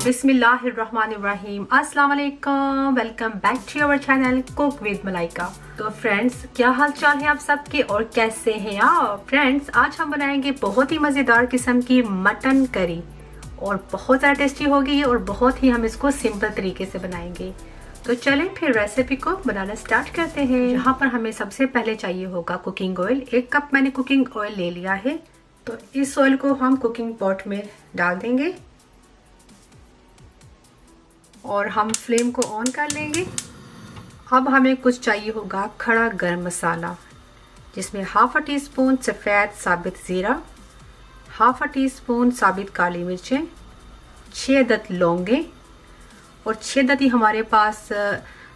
बिस्मिल्लाहिर्रहमानिर्रहीम। अस्सलाम वालेकुम, welcome back to our channel cook with Malaika. तो फ्रेंड्स, क्या हाल चाल है आप सबके और कैसे हैं आप? फ्रेंड्स, आज हम बनाएंगे बहुत ही मज़ेदार किस्म की मटन करी और बहुत ज़्यादा टेस्टी होगी और बहुत ही हम इसको सिंपल तरीके से बनाएंगे। तो चलें फिर रेसिपी को बनाना स्टार्ट करते हैं। यहाँ पर हमें सबसे पहले चाहिए होगा कुकिंग ऑयल। 1 कप मैंने कुकिंग ऑयल ले लिया है। तो इस ऑयल को हम कुकिंग पॉट में डाल देंगे और हम फ्लेम को ऑन कर लेंगे। अब हमें कुछ चाहिए होगा खड़ा गरम मसाला, जिसमें ½ टीस्पून सफ़ेद साबित ज़ीरा, ½ टीस्पून साबित काली मिर्चें, 6 अदद लौंगे और 6 अदद ही हमारे पास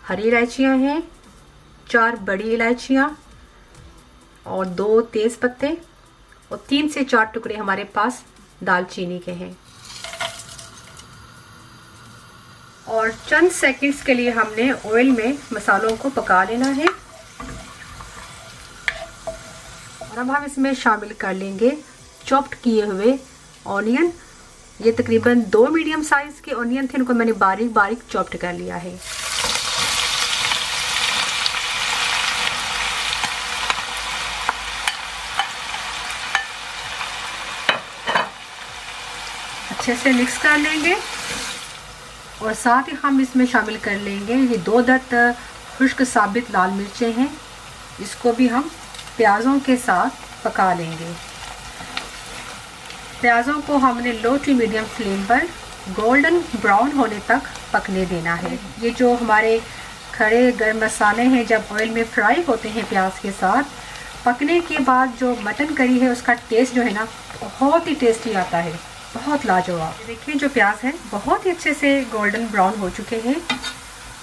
हरी इलायचियाँ हैं, 4 बड़ी इलायचियाँ और 2 तेज़ पत्ते और 3 से 4 टुकड़े हमारे पास दालचीनी के हैं। और चंद सेकंड्स के लिए हमने ऑयल में मसालों को पका लेना है। और अब हम इसमें शामिल कर लेंगे चॉप्ड किए हुए ऑनियन। ये तकरीबन 2 मीडियम साइज के ऑनियन थे, इनको मैंने बारीक बारीक चॉप्ड कर लिया है। अच्छे से मिक्स कर लेंगे और साथ ही हम इसमें शामिल कर लेंगे ये 2 अदद खुश्क साबित लाल मिर्चें हैं। इसको भी हम प्याज़ों के साथ पका लेंगे। प्याज़ों को हमने लो टू मीडियम फ्लेम पर गोल्डन ब्राउन होने तक पकने देना है। ये जो हमारे खड़े गरम मसाले हैं, जब ऑयल में फ्राई होते हैं प्याज के साथ, पकने के बाद जो मटन करी है उसका टेस्ट जो है ना, बहुत ही टेस्टी आता है, बहुत लाजवाब। देखिए जो प्याज है बहुत ही अच्छे से गोल्डन ब्राउन हो चुके हैं।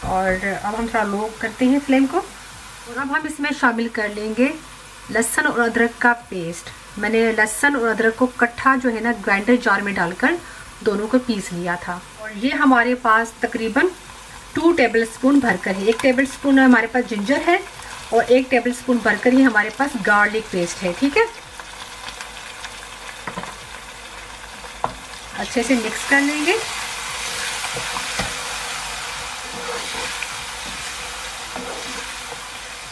और अब हम थोड़ा लो करते हैं फ्लेम को। और अब हम इसमें शामिल कर लेंगे लहसुन और अदरक का पेस्ट। मैंने लहसुन और अदरक को इकट्ठा जो है ना ग्राइंडर जार में डालकर दोनों को पीस लिया था। और ये हमारे पास तकरीबन 2 टेबलस्पून भरकर है। 1 टेबलस्पून हमारे पास जिंजर है और 1 टेबलस्पून भरकर ही हमारे पास गार्लिक पेस्ट है। ठीक है, अच्छे से मिक्स कर लेंगे।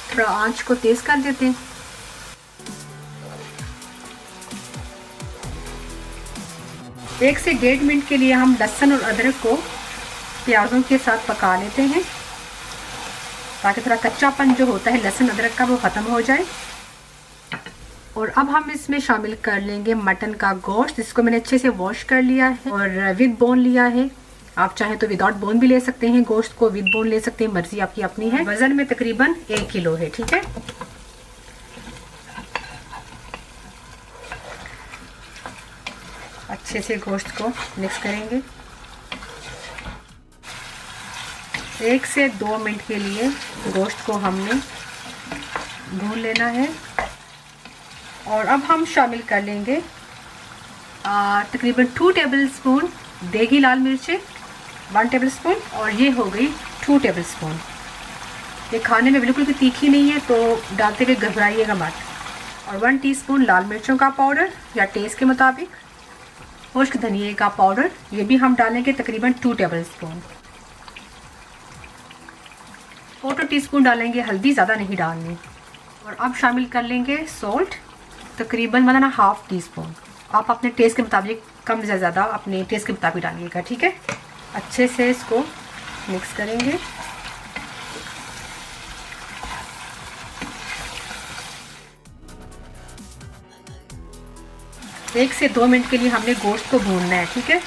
थोड़ा आंच को तेज कर देते हैं। एक से 1.5 मिनट के लिए हम लहसुन और अदरक को प्याज़ों के साथ पका लेते हैं, ताकि थोड़ा कच्चापन जो होता है लहसुन अदरक का वो ख़त्म हो जाए। और अब हम इसमें शामिल कर लेंगे मटन का गोश्त, जिसको मैंने अच्छे से वॉश कर लिया है और विद बोन लिया है। आप चाहें तो विदाउट बोन भी ले सकते हैं, गोश्त को विद बोन ले सकते हैं, मर्जी आपकी अपनी है। वजन में तकरीबन 1 किलो है। ठीक है, अच्छे से गोश्त को मिक्स करेंगे। 1 से 2 मिनट के लिए गोश्त को हमने भून लेना है। और अब हम शामिल कर लेंगे तकरीबन 2 टेबलस्पून देगी लाल मिर्चें, 1 टेबलस्पून, और ये हो गई 2 टेबलस्पून। ये खाने में बिल्कुल भी तीखी नहीं है, तो डालते हुए घबराइएगा मत। और 1 टीस्पून लाल मिर्चों का पाउडर या टेस्ट के मुताबिक। खुश्क धनिए का पाउडर, ये भी हम डालेंगे तकरीबन 2 टेबलस्पून। 1/4 टीस्पून डालेंगे हल्दी, ज़्यादा नहीं डालनी। और अब शामिल कर लेंगे सॉल्ट, तकरीबन मतलब ना ½ टीस्पून। आप अपने टेस्ट के मुताबिक कम या ज़्यादा अपने टेस्ट के मुताबिक डालिएगा। ठीक है, अच्छे से इसको मिक्स करेंगे। एक से 2 मिनट के लिए हमने गोश्त को भूनना है। ठीक है,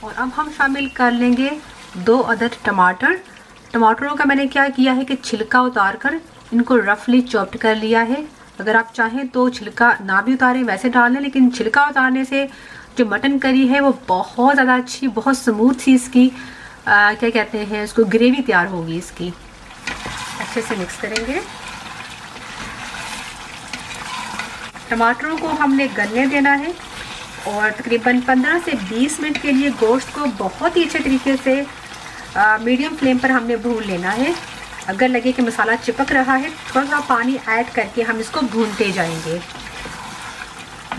और अब हम शामिल कर लेंगे 2 अदद टमाटर। टमाटरों का मैंने क्या किया है कि छिलका उतार कर इनको रफली चॉप्ड कर लिया है। अगर आप चाहें तो छिलका ना भी उतारें, वैसे डाल लें, लेकिन छिलका उतारने से जो मटन करी है वो बहुत ज़्यादा अच्छी, बहुत स्मूथ सी इसकी क्या कहते हैं उसको, ग्रेवी तैयार होगी इसकी। अच्छे से मिक्स करेंगे। टमाटरों को हमने गलने देना है और तकरीबन 15 से 20 मिनट के लिए गोश्त को बहुत ही अच्छे तरीके से मीडियम फ्लेम पर हमने भून लेना है। अगर लगे कि मसाला चिपक रहा है, थोड़ा सा पानी ऐड करके हम इसको भूनते जाएंगे।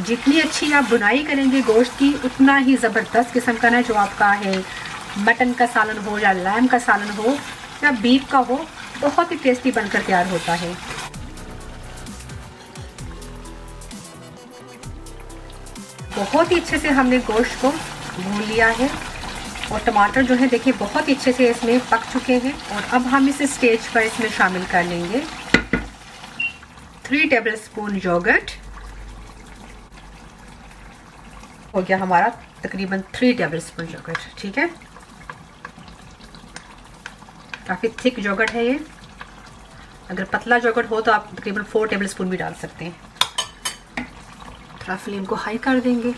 जितनी अच्छी आप बुनाई करेंगे गोश्त की, उतना ही ज़बरदस्त किस्म का ना जो आपका है मटन का सालन हो या लैम का सालन हो या बीफ का हो, बहुत ही टेस्टी बनकर तैयार होता है। बहुत ही अच्छे से हमने गोश्त को भून लिया है और टमाटर जो है देखिए बहुत ही अच्छे से इसमें पक चुके हैं। और अब हम इस स्टेज पर इसमें शामिल कर लेंगे 3 टेबलस्पून योगर्ट। हो गया हमारा तकरीबन 3 टेबलस्पून योगर्ट। ठीक है, काफ़ी थिक योगर्ट है ये। अगर पतला योगर्ट हो तो आप तकरीबन 4 टेबलस्पून भी डाल सकते हैं। थोड़ा फ्लेम को हाई कर देंगे,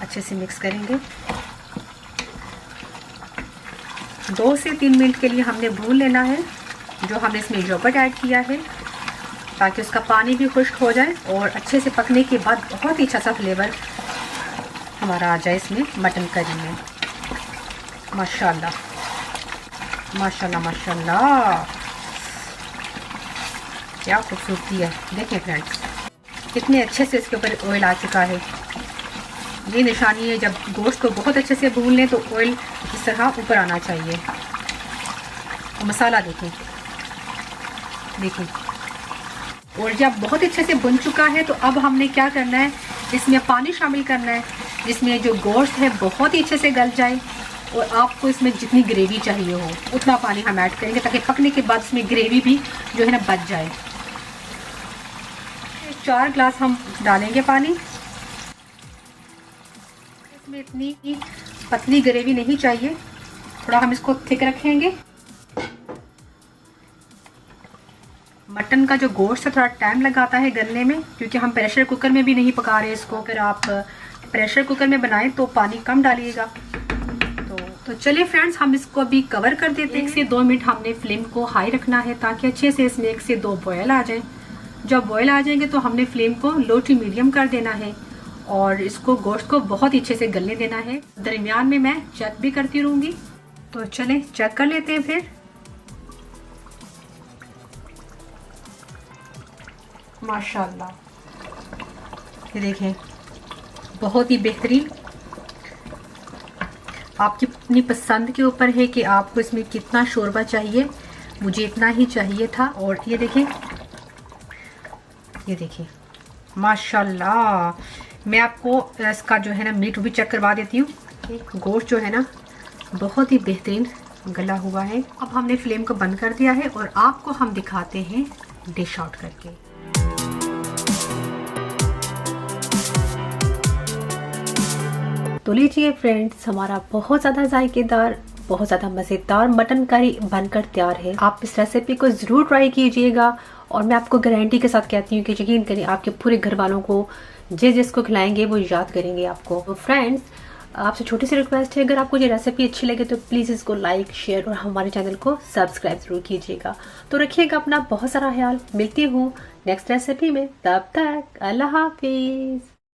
अच्छे से मिक्स करेंगे। 2 से 3 मिनट के लिए हमने भून लेना है जो हमने इसमें योगर्ट ऐड किया है, ताकि उसका पानी भी खुश्क हो जाए और अच्छे से पकने के बाद बहुत ही अच्छा सा फ्लेवर हमारा आ जाए इसमें मटन करी में। माशाल्लाह माशाल्लाह माशाल्लाह, क्या खूबसूरती है। देखिए फ्रेंड्स कितने अच्छे से इसके ऊपर ऑयल आ चुका है। ये निशानी है, जब गोश्त को बहुत अच्छे से भून लें तो ऑयल इस तरह ऊपर आना चाहिए। और मसाला देखें, देखिए, और जब बहुत अच्छे से भुन चुका है तो अब हमने क्या करना है, इसमें पानी शामिल करना है, जिसमें जो गोश्त है बहुत ही अच्छे से गल जाए और आपको इसमें जितनी ग्रेवी चाहिए हो उतना पानी हम ऐड करेंगे, ताकि पकने के बाद इसमें ग्रेवी भी जो है ना बच जाए। 4 ग्लास हम डालेंगे पानी। इसमें इतनी पतली ग्रेवी नहीं चाहिए, थोड़ा हम इसको थिक रखेंगे। मटन का जो गोश्त है थोड़ा टाइम लगाता है गलने में, क्योंकि हम प्रेशर कुकर में भी नहीं पका रहे इसको। अगर आप प्रेशर कुकर में बनाएं तो पानी कम डालिएगा। तो चलिए फ्रेंड्स, हम इसको अभी कवर कर देते हैं। 1 से 2 मिनट हमने फ्लेम को हाई रखना है, ताकि अच्छे से इसमें 1 से 2 बॉयल आ जाए। जब बॉयल आ जाएंगे तो हमने फ्लेम को लो टू मीडियम कर देना है और इसको गोश्त को बहुत ही अच्छे से गलने देना है। दरमियान में मैं चेक भी करती रहूँगी। तो चलें चेक कर लेते हैं फिर। माशाल्लाह, ये देखें बहुत ही बेहतरीन। आपकी अपनी पसंद के ऊपर है कि आपको इसमें कितना शोरबा चाहिए। मुझे इतना ही चाहिए था। और ये देखें, ये देखिए माशाल्लाह। मैं आपको इसका जो है ना मीट भी चेक करवा देती हूँ। गोश्त जो है ना बहुत ही बेहतरीन गला हुआ है। अब हमने फ्लेम को बंद कर दिया है और आपको हम दिखाते हैं डिश आउट करके। तो लीजिए फ्रेंड्स, हमारा बहुत ज़्यादा जायकेदार, बहुत ज़्यादा मज़ेदार मटन करी बनकर तैयार है। आप इस रेसिपी को ज़रूर ट्राई कीजिएगा और मैं आपको गारंटी के साथ कहती हूँ कि यकीन करिए आपके पूरे घर वालों को जिसको खिलाएंगे वो याद करेंगे आपको। तो फ्रेंड्स, आपसे छोटी सी रिक्वेस्ट है, अगर आपको ये रेसिपी अच्छी लगे तो प्लीज़ इसको लाइक, शेयर और हमारे चैनल को सब्सक्राइब ज़रूर कीजिएगा। तो रखिएगा अपना बहुत सारा ख्याल। मिलती हूँ नेक्स्ट रेसिपी में, तब तक अल्लाह हाफिज़।